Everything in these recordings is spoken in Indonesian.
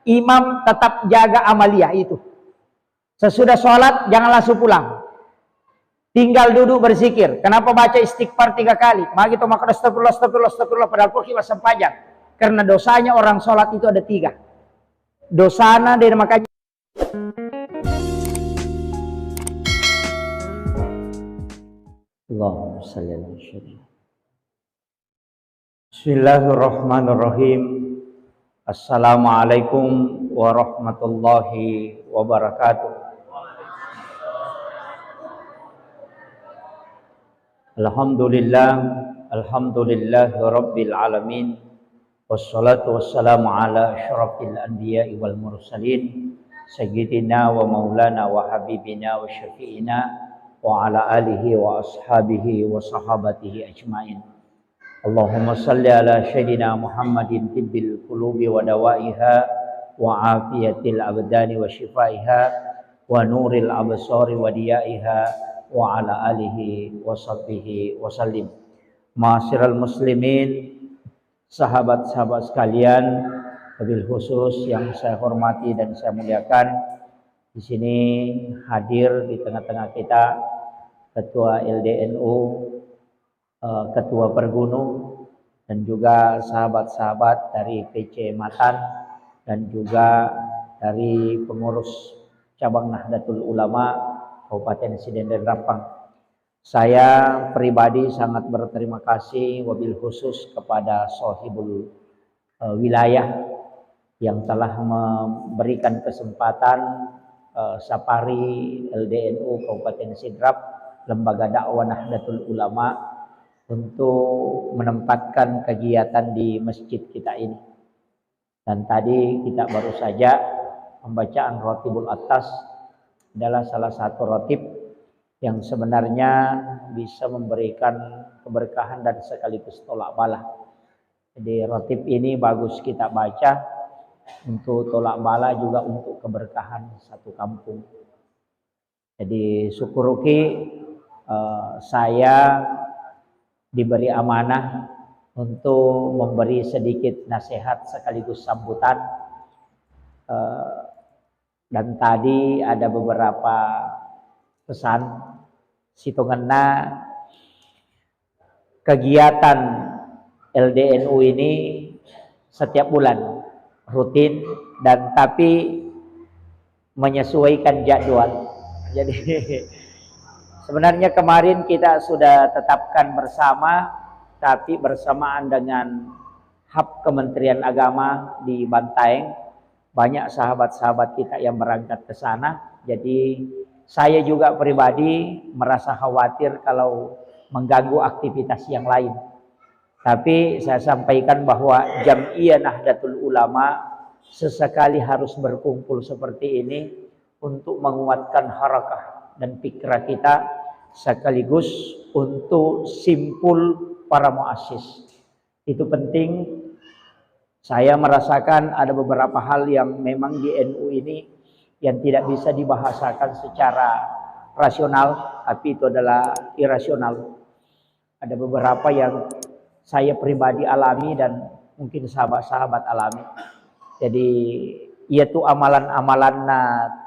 imam tetap jaga amaliyah itu. Sesudah sholat jangan langsung pulang. Tinggal duduk berzikir. Kenapa baca istighfar 3 kali? Maka itu maka astagfirullah, astagfirullah, astagfirullah. Padahal kok masih panjang. Karena dosanya orang sholat itu ada 3. Dosana dan makanya. Allahumma shalli ala Muhammad. Bismillahirrahmanirrahim. Assalamualaikum warahmatullahi wabarakatuh. Alhamdulillah rabbil alamin. Wassalatu wassalamu ala asyrafil anbiya'i wal mursalin sayyidina wa maulana wa habibina wa syafi'ina wa ala alihi wa ashabihi wa sahabatihi ajmain. Allahumma salli ala sayyidina Muhammadin tibbil qulubi wa dawaiha wa afiyatil abdani wa shifaiha wa nuril absari wa diyaiha wa ala alihi wa sahbihi wa sallim. Ma'asyiral muslimin, sahabat-sahabat sekalian, wabil khusus yang saya hormati dan saya muliakan, di sini hadir di tengah-tengah kita Ketua LDNU, Ketua Pergunung, dan juga sahabat-sahabat dari PC Matan dan juga dari pengurus cabang Nahdlatul Ulama Kabupaten Siden dan Rempang. Saya pribadi sangat berterima kasih wabil khusus kepada Sohibul Wilayah yang telah memberikan kesempatan Sapari LDNU Kabupaten Sidrap, Lembaga Dakwah Nahdlatul Ulama, untuk menempatkan kegiatan di masjid kita ini. Dan tadi kita baru saja pembacaan Rotibul Atas adalah salah satu rotib yang sebenarnya bisa memberikan keberkahan dan sekaligus tolak bala. Jadi rotib ini bagus kita baca untuk tolak bala, juga untuk keberkahan satu kampung. Jadi syukuruki saya diberi amanah untuk memberi sedikit nasihat sekaligus sambutan. Dan tadi ada beberapa pesan situngena kegiatan LDNU ini setiap bulan rutin, dan tapi menyesuaikan jadwal. Jadi sebenarnya kemarin kita sudah tetapkan bersama, tapi bersamaan dengan hub Kementerian Agama di Bantaeng, banyak sahabat-sahabat kita yang berangkat ke sana. Jadi saya juga pribadi merasa khawatir kalau mengganggu aktivitas yang lain. Tapi saya sampaikan bahwa Jam'iyah Nahdlatul Ulama sesekali harus berkumpul seperti ini untuk menguatkan harakah dan pikiran kita, sekaligus untuk simpul para muassis. Itu penting. Saya merasakan ada beberapa hal yang memang di NU ini yang tidak bisa dibahasakan secara rasional, tapi itu adalah irasional. Ada beberapa yang saya pribadi alami dan mungkin sahabat-sahabat alami. Jadi yaitu amalan-amalan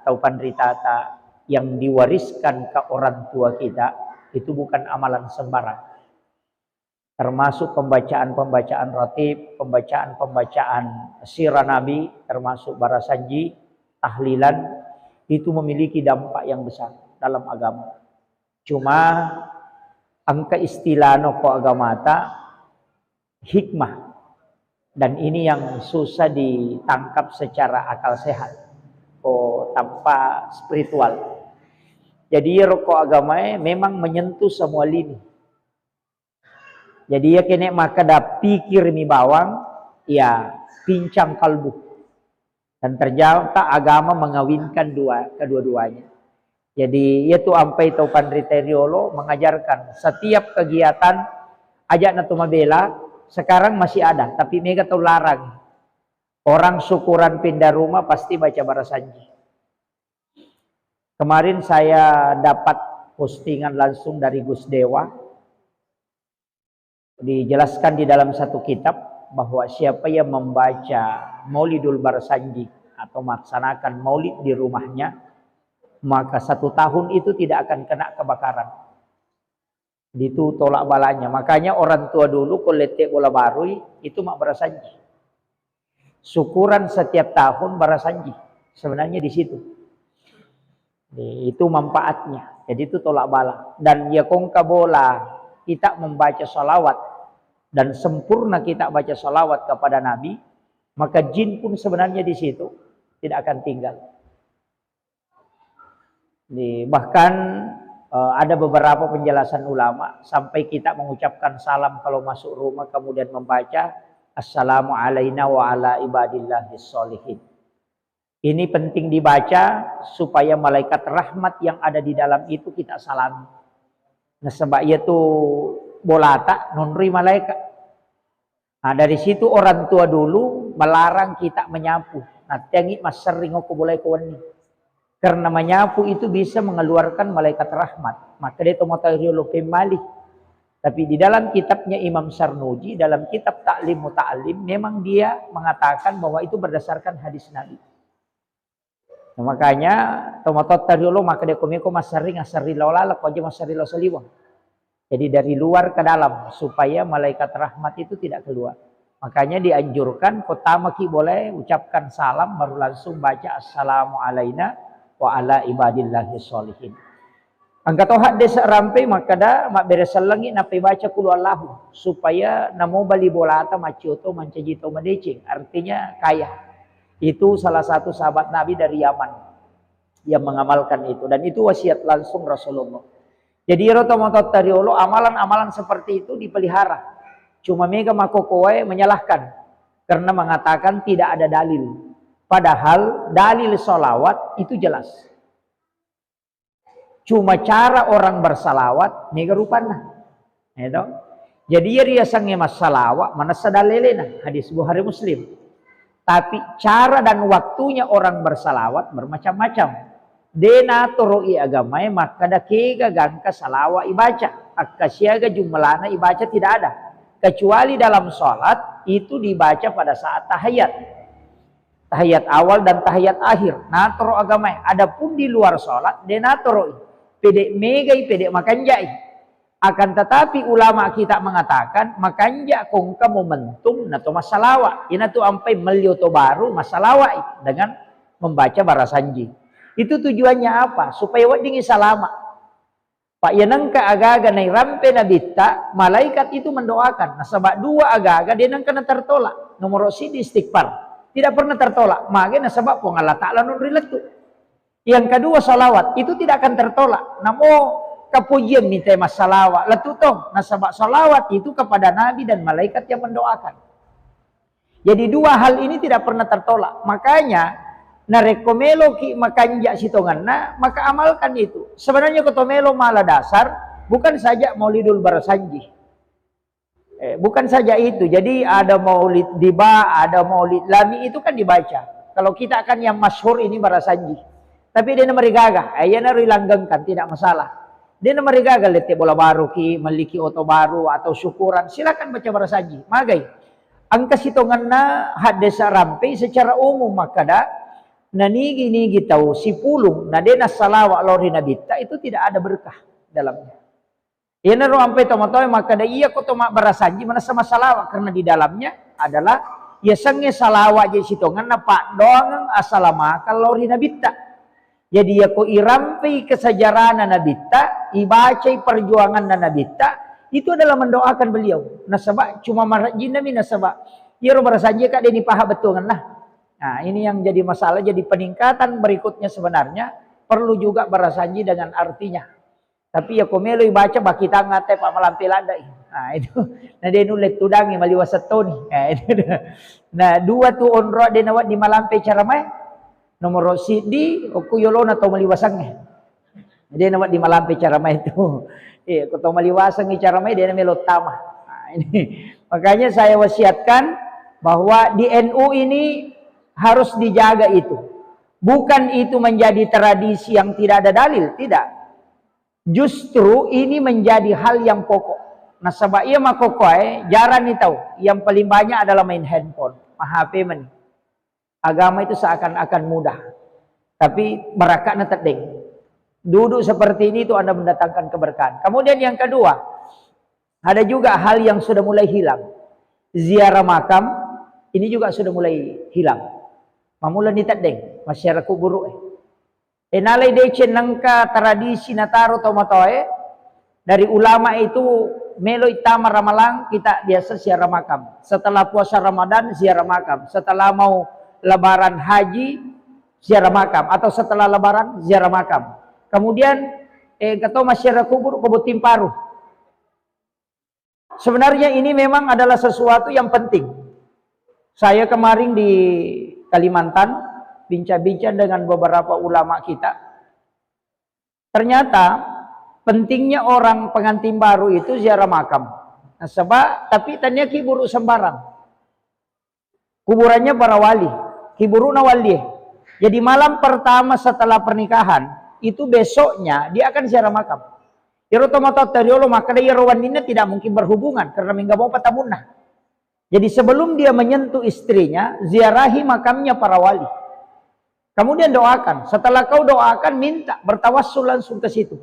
taupan ritata yang diwariskan ke orang tua kita, itu bukan amalan sembarang. Termasuk pembacaan-pembacaan ratib, pembacaan-pembacaan sirah Nabi, termasuk barasanji, tahlilan, itu memiliki dampak yang besar dalam agama. Cuma angka istilah noko agamata hikmah, dan ini yang susah ditangkap secara akal sehat tanpa spiritual. Jadi rokok agama memang menyentuh semua lini. Jadi ya kene maka dah pikir mi bawang, ya pincang kalbu. Dan ternyata agama mengawinkan kedua-duanya. Jadi yaitu ampai Taupan Riteriolo mengajarkan setiap kegiatan ajak natuma bela sekarang masih ada, tapi mega tahu larang. Orang syukuran pindah rumah pasti baca barasanji. Kemarin saya dapat postingan langsung dari Gus Dewa. Dijelaskan di dalam satu kitab bahwa siapa yang membaca Maulidul Barasanji atau melaksanakan maulid di rumahnya, maka 1 tahun itu tidak akan kena kebakaran. Itu tolak balanya. Makanya orang tua dulu kalau letek bola barui itu mak berasanji. Syukuran setiap tahun berasanji. Sebenarnya di situ. Itu manfaatnya. Jadi itu tolak bala. Dan ya kongka bola kita membaca salawat dan sempurna kita baca salawat kepada Nabi, maka jin pun sebenarnya di situ tidak akan tinggal. Bahkan ada beberapa penjelasan ulama sampai kita mengucapkan salam kalau masuk rumah kemudian membaca assalamu alaina wa ala ibadillahis sholihin. Ini penting dibaca supaya malaikat rahmat yang ada di dalam itu kita salami. Nah sebab itu bolata nunri malaikat. Nah dari situ orang tua dulu melarang kita menyapu. Nah tiangi mas sering aku boleh kawan. Karena menyapu itu bisa mengeluarkan malaikat rahmat. Maka dia tomatariolo pemali. Tapi di dalam kitabnya Imam Sarnuji, dalam kitab Ta'lim Muta'alim, memang dia mengatakan bahwa itu berdasarkan hadis Nabi. Nah, makanya tomatariolo maka dia komiko masari ngasari laulala ko aja masari lausaliwang. Jadi dari luar ke dalam supaya malaikat rahmat itu tidak keluar. Makanya dianjurkan pertama ki boleh ucapkan salam baru langsung baca assalamu alaina wa ala ibadillahis sholihin. Angkat tohat desa rampai maka dah mak beresan lagi napi baca kulu Allahu supaya namo bali bolata macioto mancajito madecing artinya kaya. Itu salah satu sahabat Nabi dari Yaman yang mengamalkan itu dan itu wasiat langsung Rasulullah. Jadi rotomotot tariolo amalan-amalan seperti itu dipelihara. Cuma mega makokoe menyalahkan karena mengatakan tidak ada dalil. Padahal dalil sholawat itu jelas. Cuma cara orang bersalawat mega rupana. Jadi dia sangnya mas salawat mana sadalelena hadis Bukhari Muslim. Tapi cara dan waktunya orang bersalawat bermacam-macam. Dena toroi agamai maka da kega gangka salawat ibaca. Akasiaga jumlahna ibaca tidak ada. Kecuali dalam sholat itu dibaca pada saat tahiyat. Tahiyat awal dan tahiyat akhir. Natoro agamai. Adapun di luar sholat dena toroi. Pedek megai pedek makanjai. Akan tetapi ulama kita mengatakan makanya kongka momentum nato masalawa. Ina tu ampai melioto baru masalawa dengan membaca barasanji. Itu tujuannya apa? Supaya wadingi salama. Pak yanangka aga-aga nai rampe nabita malaikat itu mendoakan. Nah sebab dua aga-aga dia nangka tertolak. Nomor sidi istighfar. Tidak pernah tertolak. Makanya sebab pun Allah Ta'ala nunriletu. Yang kedua salawat itu tidak akan tertolak. Namun kepujian minta masalawat letu toh nasabak salawat itu kepada Nabi dan malaikat yang mendoakan. Jadi dua hal ini tidak pernah tertolak. Makanya narekomelo ki makanja sitonganna maka amalkan itu. Sebenarnya kotomelo malah dasar bukan saja maulidul barasanji. Bukan saja itu. Jadi ada maulid diba, ada maulid lami itu kan dibaca. Kalau kita akan yang masyhur ini barasanji. Tapi dia merigagah, ayana rilanggengkan tidak masalah. Dia mereka galete bola baru ki, memiliki oto baru atau syukuran, silakan baca barasanji. Magai. Angka sitonganna hadesa rampai secara umum maka dah nanigi tahu si pulung nadena salawat lori nabita itu tidak ada berkah dalamnya. Ia naruh ampai tomatoi maka dah iya kotomak barasanji mana sama salawat karena di dalamnya adalah ya sange salawat je sitonganna pak doang asalama kalau lori nabita. Jadi ya ko irampi kesejarahan nabita, ibacai perjuangan nabita, itu adalah mendoakan beliau. Nasabak cuma marajin nabi nasabak. Ya roh barasanji kak deni paha betul kan lah. Nah ini yang jadi masalah, jadi peningkatan berikutnya sebenarnya perlu juga barasanji dengan artinya. Tapi ya ko melo ibaca baki tangate pak malampi landai. Nah itu, nah dia nulis tudangi maliwasetoni. Nah itu, nah dua tu onro dia nawat di malampi cara mai. Nomor sidi okuyolona atau maliwasangnya. Dia nawat di malam cara main itu. Atau maliwasang cara main dia namanya lotama. Nah, ini makanya saya wasiatkan bahwa di NU ini harus dijaga itu. Bukan itu menjadi tradisi yang tidak ada dalil, tidak. Justru ini menjadi hal yang pokok. Nah sebab ia makokoy jarang nih tahu. Yang paling banyak adalah main handphone, HP man. Agama itu seakan-akan mudah, tapi barakahnya terdeng. Duduk seperti ini itu Anda mendatangkan keberkahan. Kemudian yang kedua, ada juga hal yang sudah mulai hilang. Ziarah makam ini juga sudah mulai hilang. Mamula ni terdeng masyarakat kubur. Enalai dece nangka tradisi nataro tomatoe dari ulama itu melo itama ramalang kita biasa ziarah makam. Setelah puasa Ramadan ziarah makam. Setelah mau lebaran haji ziarah makam atau setelah lebaran ziarah makam. Kemudian kata masyarakat kubur kebutin paruh. Sebenarnya ini memang adalah sesuatu yang penting. Saya kemarin di Kalimantan bincang-bincang dengan beberapa ulama kita. Ternyata pentingnya orang pengantin baru itu ziarah makam. Nah, sebab tapi tanya kiburu sembarang. Kuburannya para wali, kiburu na wali. Jadi malam pertama setelah pernikahan itu besoknya dia akan ziarah makam. Yaro tomato teriolo maka dia rawanina tidak mungkin berhubungan karena minggu mau patamunah. Jadi sebelum dia menyentuh istrinya, ziarahi makamnya para wali. Kemudian doakan. Setelah kau doakan, minta bertawassul langsung ke situ.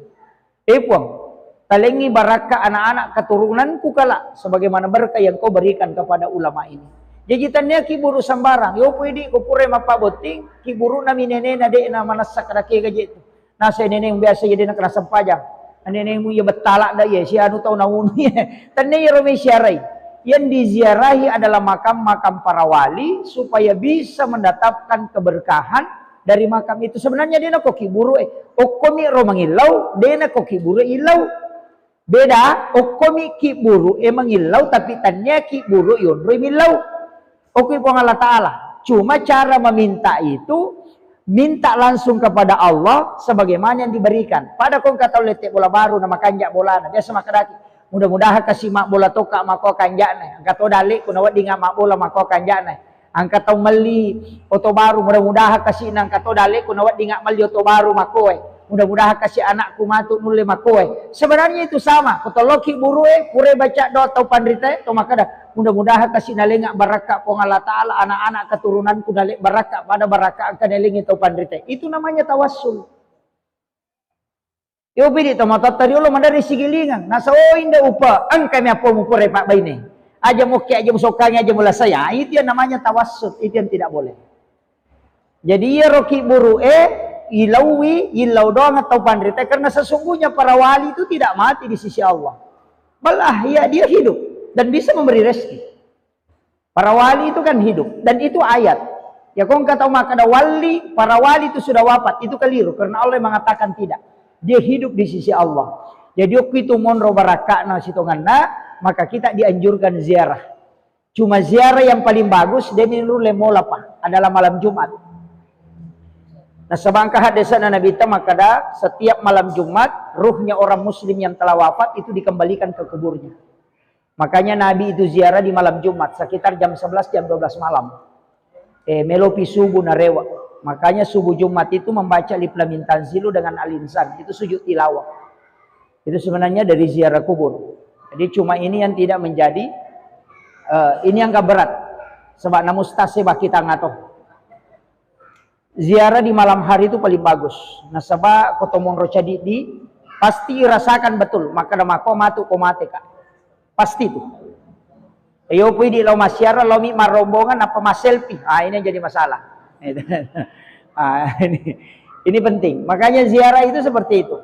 Puang, talengi barakah anak-anak keturunanku kala, sebagaimana berkah yang kau berikan kepada ulama ini. Jadi tanya kiburu sembarang. Yo pwede ko pure mapaboting, kiburu na minene na de na manasak rake gaje itu. Nasa nene yang biasa jadi nak kena sempajang. Nene mu ya betalak dah ya, si anu tau naunu ya. Tanya ya rome syarai. Yang diziarahi adalah makam-makam para wali supaya bisa mendatangkan keberkahan dari makam itu. Sebenarnya dia nak kiburu okomi romangilau, dia nak kiburu ilau. Beda, okomi kiburu mangilau tapi tanya kiburu yon romilau. Okomi pun Allah Taala. Cuma cara meminta itu minta langsung kepada Allah sebagaimana yang diberikan. Pada kau kata letek bola baru nama kanjak bola, biasa makadaki. Mudah-mudahan kasih mak bola toka mako kanjane. Angkat to dalik kunawat dinga mak bola mako kanjane. Angkat to meli oto baru mudah-mudahan kasih nang kato dalik kunawat dinga meli oto baru mako. Mudah-mudahan kasih anakku matu nulle mako. Sebenarnya itu sama. Kotoloki burue pure baca doa tau pandrita to makada. Mudah-mudahan kasih nalenga barakah pong Allah Taala anak-anak keturunanku dalik barakah pada barakah akan nalengi tau pandrita. Itu namanya tawassul. Yo pidi to mata tariolo mandari sigilingan. Nasa inda upa ang kami apa mo pure pak baini. Aja mo aja musokanya aja mula saya. Itu yang namanya tawassul. Itu yang tidak boleh. Jadi ya roki buru ilawi ilau doang atau pandrita karena sesungguhnya para wali itu tidak mati di sisi Allah. Malah ya dia hidup dan bisa memberi rezeki. Para wali itu kan hidup dan itu ayat. Ya kau kata maka ada wali, para wali itu sudah wafat. Itu keliru karena Allah mengatakan tidak. Dia hidup di sisi Allah. Jadi waktu itu monro barakakna sitonganna, maka kita dianjurkan ziarah. Cuma ziarah yang paling bagus dan ini lemolapa adalah malam Jumat. Nah sebangka hadisan Nabi kita maka setiap malam Jumat ruhnya orang muslim yang telah wafat itu dikembalikan ke kuburnya. Makanya Nabi itu ziarah di malam Jumat sekitar jam 11 jam 12 malam. Melopi subuh narewa. Makanya subuh Jumat itu membaca Liplamin Tanzilu dengan Al-Insan. Itu sujud tilawah. Itu sebenarnya dari ziarah kubur. Jadi cuma ini yang tidak menjadi, ini yang gak berat. Sebab namustasibah kita ngatoh. Ziarah di malam hari itu paling bagus. Nah sebab kotomon roca di pasti rasakan betul. Maka namako matu komate kak. Pasti itu. Ayo pui di lau masyara, lau mi marombongan apa mas selfie. Ini yang jadi masalah. Ini penting. Makanya ziarah itu seperti itu.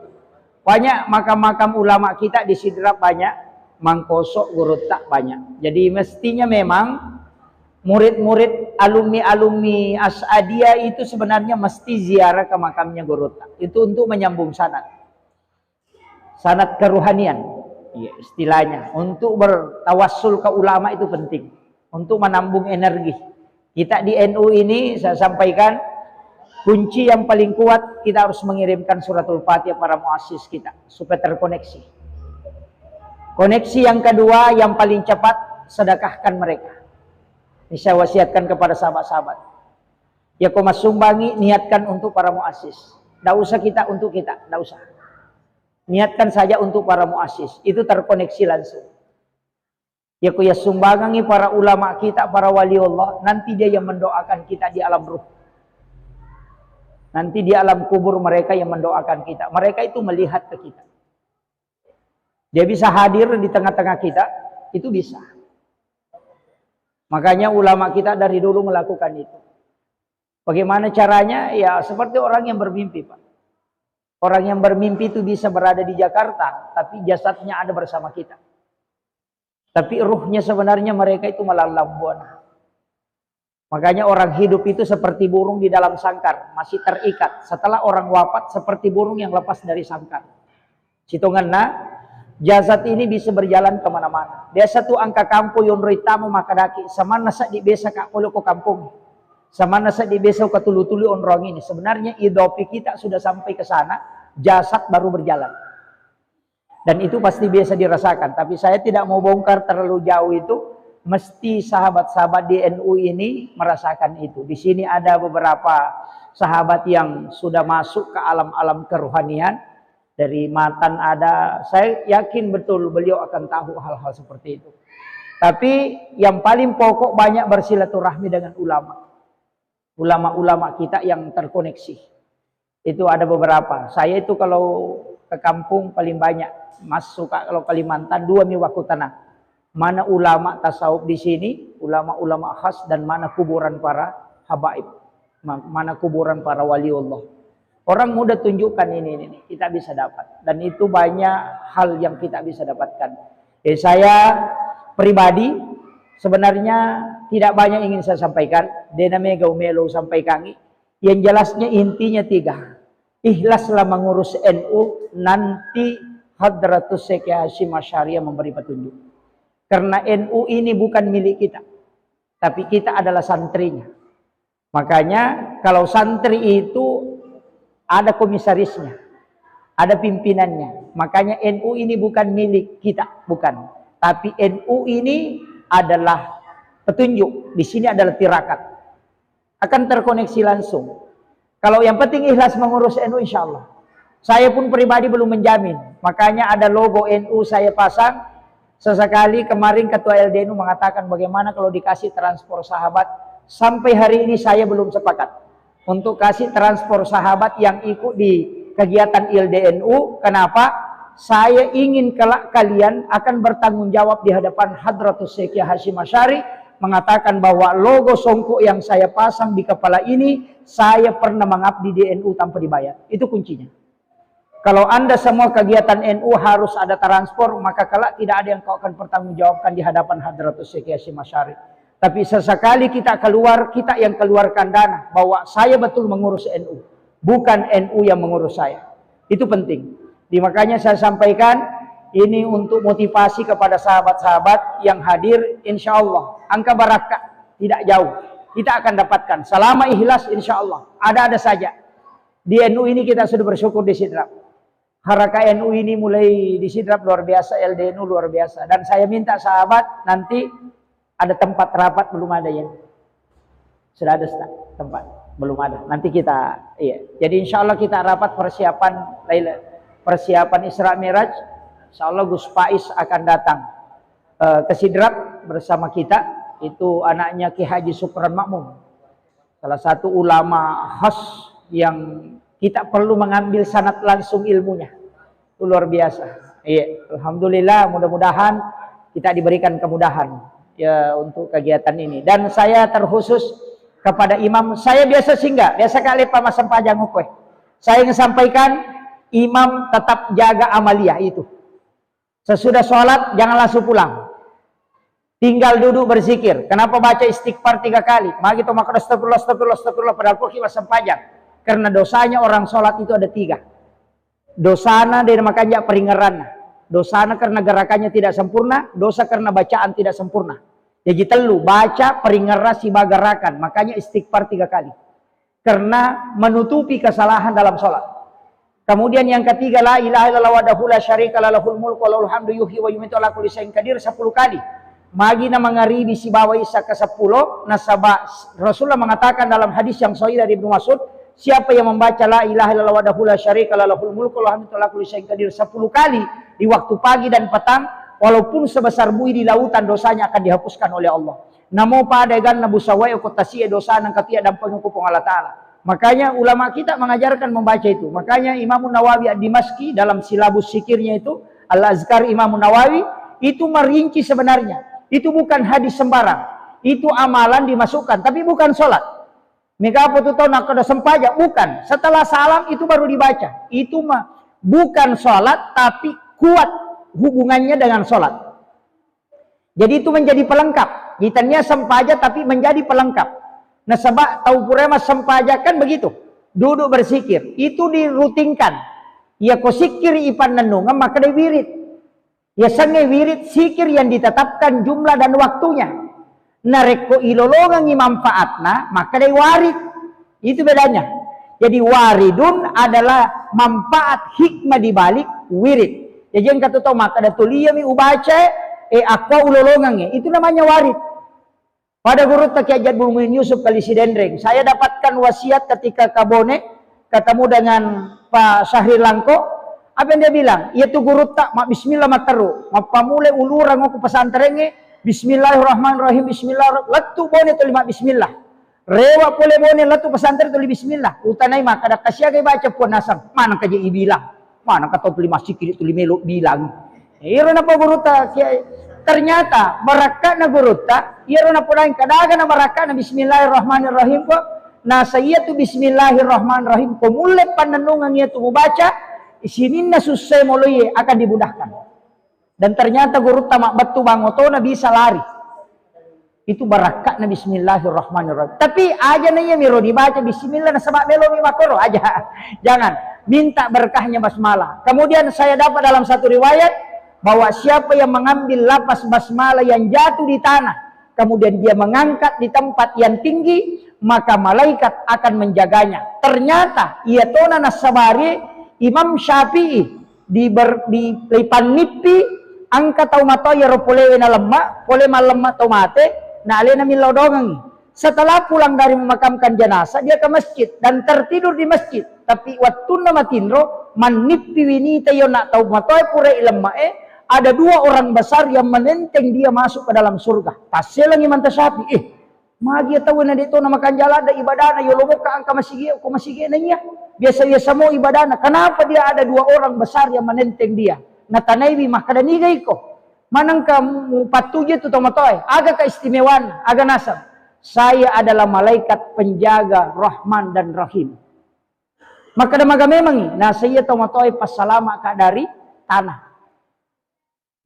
Banyak makam-makam ulama kita di Sidrap banyak, Mangkosok Gurut tak banyak. Jadi mestinya memang murid-murid alumni-alumni As'adiyah itu sebenarnya mesti ziarah ke makamnya Gurut. Itu untuk menyambung sanad. Sanad keruhanian. Ya, istilahnya. Untuk bertawassul ke ulama itu penting. Untuk menambung energi. Kita di NU ini saya sampaikan kunci yang paling kuat kita harus mengirimkan suratul Fatihah para muassis kita supaya terkoneksi. Koneksi yang kedua yang paling cepat sedekahkan mereka. Ini saya wasiatkan kepada sahabat-sahabat. Ya kau sumbangi niatkan untuk para muassis. Tidak usah kita untuk kita, tidak usah. Niatkan saja untuk para muassis. Itu terkoneksi langsung. Ya kuya sumbangangi para ulama kita, para wali Allah, nanti dia yang mendoakan kita di alam ruh. Nanti di alam kubur mereka yang mendoakan kita. Mereka itu melihat ke kita. Dia bisa hadir di tengah-tengah kita, itu bisa. Makanya ulama kita dari dulu melakukan itu. Bagaimana caranya? Ya seperti orang yang bermimpi, Pak. Orang yang bermimpi itu bisa berada di Jakarta, tapi jasadnya ada bersama kita. Tapi ruhnya sebenarnya mereka itu melalang buana. Makanya orang hidup itu seperti burung di dalam sangkar, masih terikat. Setelah orang wafat seperti burung yang lepas dari sangkar. Sitonganna, jasad ini bisa berjalan kemana-mana. Dia satu angka kampung yang ritamu makadaki. Sama nasa di besa kak polo ko kampung. Sama nasa di besa ke tulu-tulu onrong ini. Sebenarnya idopi kita sudah sampai ke sana. Jasad baru berjalan. Dan itu pasti biasa dirasakan. Tapi saya tidak mau bongkar terlalu jauh itu. Mesti sahabat-sahabat di NU ini merasakan itu. Di sini ada beberapa sahabat yang sudah masuk ke alam-alam kerohanian. Dari Matan ada, saya yakin betul beliau akan tahu hal-hal seperti itu. Tapi yang paling pokok banyak bersilaturahmi dengan ulama. Ulama-ulama kita yang terkoneksi. Itu ada beberapa. Saya itu kalau ke kampung paling banyak. Mas suka kalau Kalimantan 2 waktu tanah. Mana ulama tasawuf di sini, ulama-ulama khas, dan mana kuburan para habaib. Mana kuburan para waliullah. Orang muda tunjukkan ini kita bisa dapat, dan itu banyak hal yang kita bisa dapatkan. Saya pribadi sebenarnya tidak banyak ingin saya sampaikan. Dename gaumelo sampaikan. Yang jelasnya intinya 3. Ikhlaslah mengurus NU, nanti Hadratus Syekh Hasyim Asy'ari memberi petunjuk. Karena NU ini bukan milik kita, tapi kita adalah santrinya. Makanya kalau santri itu ada komisarisnya, ada pimpinannya. Makanya NU ini bukan milik kita, bukan. Tapi NU ini adalah petunjuk. Di sini adalah tirakat. Akan terkoneksi langsung. Kalau yang penting ikhlas mengurus NU, insya Allah. Saya pun pribadi belum menjamin. Makanya ada logo NU saya pasang. Sesekali kemarin Ketua LDNU mengatakan bagaimana kalau dikasih transport sahabat. Sampai hari ini saya belum sepakat untuk kasih transport sahabat yang ikut di kegiatan LDNU. Kenapa? Saya ingin kelak kalian akan bertanggung jawab di hadapan Hadratus Syekh Hasyim Asy'ari, mengatakan bahwa logo songkok yang saya pasang di kepala ini, saya pernah mengabdi di NU tanpa dibayar. Itu kuncinya. Kalau Anda semua kegiatan NU harus ada transport, maka kelak tidak ada yang kau akan bertanggungjawabkan di hadapan Hadratus Syekh Hasyim Asy'ari. Tapi sesekali kita keluar, kita yang keluarkan dana bahwa saya betul mengurus NU, bukan NU yang mengurus saya. Itu penting. Makanya saya sampaikan ini untuk motivasi kepada sahabat-sahabat yang hadir. Insya Allah angka barakah tidak jauh kita akan dapatkan selama ikhlas. Insya Allah ada-ada saja. Di NU ini kita sudah bersyukur di Sidrap. Harakah NU ini mulai di Sidrap luar biasa, LDNU luar biasa. Dan saya minta sahabat nanti ada tempat rapat, belum ada ya? Sudah ada tempat? Belum ada. Nanti kita, iya. Jadi insya Allah kita rapat persiapan Isra Miraj. Insya Allah Gus Faiz akan datang ke Sidrap bersama kita. Itu anaknya Ki Haji Sukron Makmum. Salah satu ulama khas yang kita perlu mengambil sanad langsung ilmunya. Itu luar biasa. Iya. Alhamdulillah, mudah-mudahan kita diberikan kemudahan ya untuk kegiatan ini. Dan saya terkhusus kepada imam. Saya biasa singgah, biasa kali pamasang pajang ukwe. Saya ingin sampaikan, imam tetap jaga amaliyah itu. Sesudah sholat jangan langsung pulang. Tinggal duduk berzikir. Kenapa baca istighfar 3 kali? Maka itu maka astagfirullah, astagfirullah, astagfirullah, padahal pun kita sempajang. Karena dosanya orang sholat itu ada 3. Dosana dan makanya peringaran. Dosana karena gerakannya tidak sempurna, dosa karena bacaan tidak sempurna. Jadi telu baca peringerasi bagarakan, makanya istighfar 3 kali. Karena menutupi kesalahan dalam sholat. Kemudian yang ketiga, la ilaha illallah wahdahu la syarika lahul mulku wa lahul hamdu yuhyi wa yumiitu ala kulli syai'in qadir 10 kali. Magina mangaribi si bawa isa ke 10 nasabah. Rasulullah mengatakan dalam hadis yang sahih dari Ibnu Mas'ud, siapa yang membaca la ilaha illallah wahdahu la syarika lahul mulku wa lahul hamdu ala kulli syai'in qadir 10 kali di waktu pagi dan petang, walaupun sebesar bui di lautan dosanya akan dihapuskan oleh Allah. Namo padegan nabu sawai kotasi dosa nang katia dan pengukupung Allah Ta'ala. Makanya ulama kita mengajarkan membaca itu. Makanya Imam Nawawi ad-Dimashqi dalam silabus zikirnya itu, Al-Azkar Imam Nawawi, itu merinci sebenarnya. Itu bukan hadis sembarang. Itu amalan dimasukkan, tapi bukan sholat. Mika apa tu tahu nak ada sempaja? Bukan. Setelah salam itu baru dibaca. Itu mah bukan sholat, tapi kuat hubungannya dengan sholat. Jadi itu menjadi pelengkap. Gitannya sempaja tapi menjadi pelengkap. Nah sebab tahu purema sempaja kan begitu. Duduk bersikir. Itu dirutinkan. Ya ko sikir ipan nenungan maka dia wirid. Ya sange wirid sikir yang ditetapkan jumlah dan waktunya. Nareko ilolongan manfaatna maka dia warid. Itu bedanya. Jadi waridun adalah manfaat hikmah dibalik wirid. Jadi yang kata tahu maka ada tulia mi ubaca aqua ulolongannya. Itu namanya warid. Pada guru Kiai Burmuin Yusuf kali Sidendreng, saya dapatkan wasiat ketika Kabone ketemu dengan Pak Syahrir Langko. Apa yang dia bilang? Yaitu guru tak mak bismillah mataru, mak pamule ulurang aku pesantrennya bismillahirrahmanirrahim bismillah latu bone tu lima bismillah. Rewa pole bone latu pesantren tu bismillah. Utanai mak kada kasih age baca puan nasam. Mana kaje bilang? Mana kata tu lima sikit tu lima bilang. Iro napa guru tak Kiai? Ternyata barakat na guru tak, iro na pulain kadaga na barakat na bismillahirrahmanirrahim ko. Na saya tu bismillahirrahmanirrahim ko mulai panenungan ia tu membaca, isinin na susah mulai akan dimudahkan. Dan ternyata guru tamak batu bangoto na bisa lari. Itu barakat na bismillahirrahmanirrahim. Tapi aja na iya miro dibaca bismillah na sabak melo mi makoro aja. Jangan minta berkahnya basmalah. Kemudian saya dapat dalam satu riwayat bahwa siapa yang mengambil lapas basmalah yang jatuh di tanah, kemudian dia mengangkat di tempat yang tinggi, maka malaikat akan menjaganya. Ternyata ia tona nasabari Imam Syafi'i di lipan nipi angka tau mato ya ropole na lemak, pole malemma tau mate, na alena milodongang. Setelah pulang dari memakamkan jenazah, dia ke masjid dan tertidur di masjid. Tapi waktu nama tinro manipi winita yo nak tau mato pura ilemae. Ada dua orang besar yang menenteng dia masuk ke dalam surga. Tasnya lagi mantap sapi. Magi tahu na dito na makan jalan ada ibadah na yolomo ka angka masigi ko masigi na niya. Biasa-biasa mo ibadah na. Kenapa dia ada dua orang besar yang menenteng dia? Natanaywi makadanigay ko. Manang ka patuja tu tomatoy. Aga keistimewaan, aga nasab. Saya adalah malaikat penjaga Rahman dan Rahim. Maka damaga memang nah saya tomatoy pasalama ka dari tanah.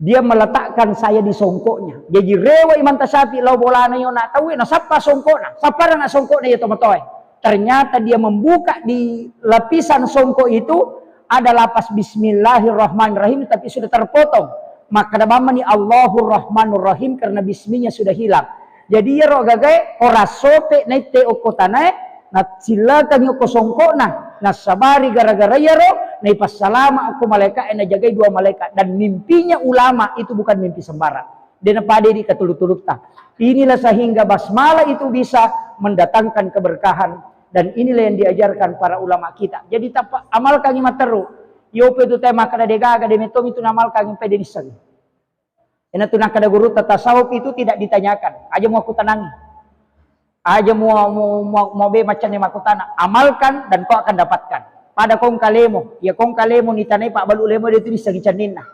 Dia meletakkan saya di songkoknya. Jadi rewa iman tasapi lau bola na yun nak tahu na sapa songkok na. Sapa na songkok na itu matoy. Ternyata dia membuka di lapisan songkok itu ada lapas bismillahirrahmanirrahim tapi sudah terpotong. Maka nama ni Allahur Rahmanur Rahim karena bisminya sudah hilang. Jadi ya ro gagai ora sope na te okotanae na silakan yo kosongkok na. Nah sabari gara-gara ya ro na ipasalama aku malaikat na jagai dua malaikat dan mimpinya ulama itu bukan mimpi sembarang. Dia pade di katuluk-tuluk ta. Inilah sehingga basmalah itu bisa mendatangkan keberkahan dan inilah yang diajarkan para ulama kita. Jadi tapa amalkan ima teru. Yo pe tu tema kada degaga de metom itu namalkan impe de disang. Ena tu nakada guru tasawuf itu tidak ditanyakan. Aja mau aku tenangi. Aja mau be macam ni aku tanah. Amalkan dan kau akan dapatkan. Pada kong kalemo, ya kong kalemo ni tanai pak balu lemo dia tu disangi canin nah.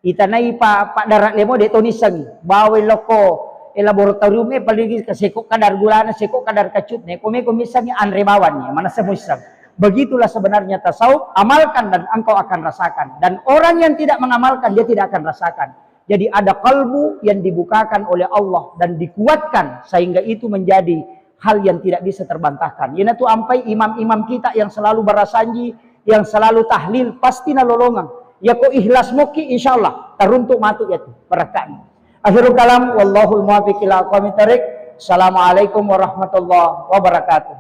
Itanai pak darat lemo dia tu disangi. Bawa loko laboratorium paling sekok kadar gulana, sekok kadar kacut ne. Kome misalnya andre bawan ni, mana semuisang. Begitulah sebenarnya tasawuf. Amalkan dan engkau akan rasakan. Dan orang yang tidak mengamalkan dia tidak akan rasakan. Jadi ada kalbu yang dibukakan oleh Allah dan dikuatkan sehingga itu menjadi hal yang tidak bisa terbantahkan. Yana tu ampai imam-imam kita yang selalu berasanji, yang selalu tahlil pasti nalolongan. Ya ko ikhlas moki insyaallah taruntuk matu ya tu barakat. Akhirul kalam wallahul muwaffiq ila aqwamit thariq. Assalamualaikum warahmatullahi wabarakatuh.